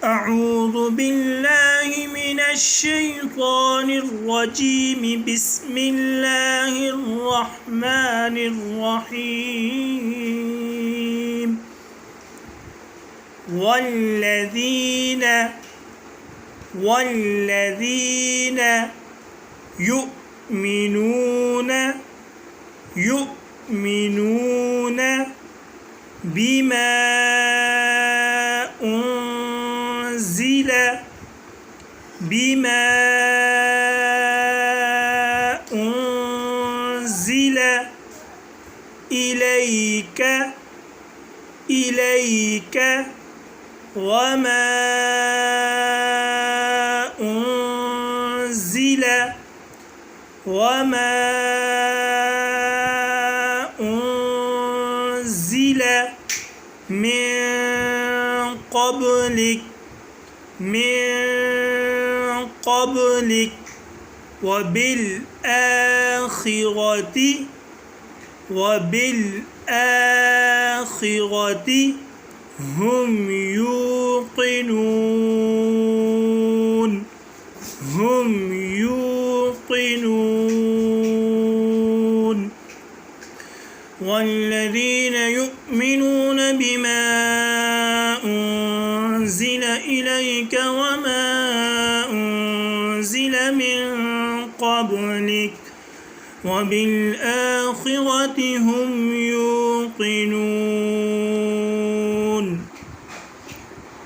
أعوذ بالله من الشيطان الرجيم. بسم الله الرحمن الرحيم. والذين يؤمنون بما أنزل إليك وما أنزل من قبلك وبالآخرة هم يوقنون. والذين يؤمنون بما أنزل إليك وما أنزل من قبلك وبالآخرة هم يوقنون.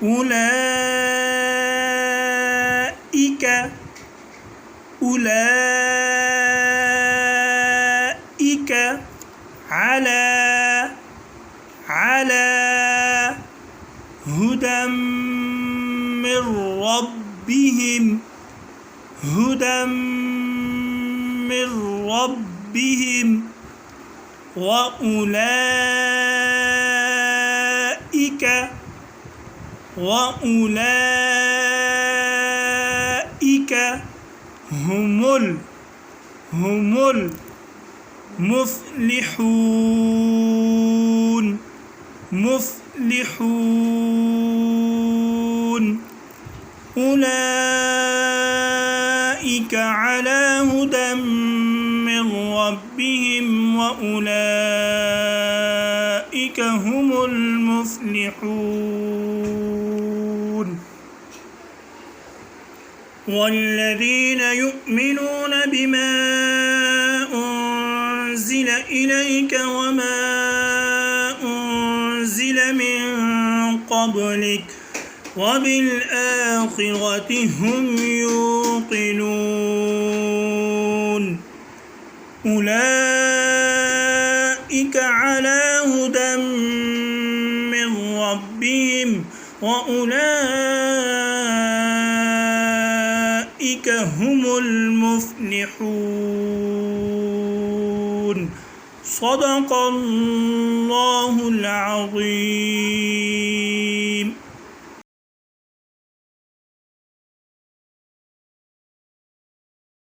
أولئك على هدى من ربهم وأولئك هم المفلحون. أولئك على هدى من ربهم وأولئك هم المفلحون. والذين يؤمنون بما أنزل إليك وما أنزل من قبلك وبالآخرة هم يوقنون. أولئك على هدى من ربهم وأولئك هم المفلحون. صدق الله العظيم.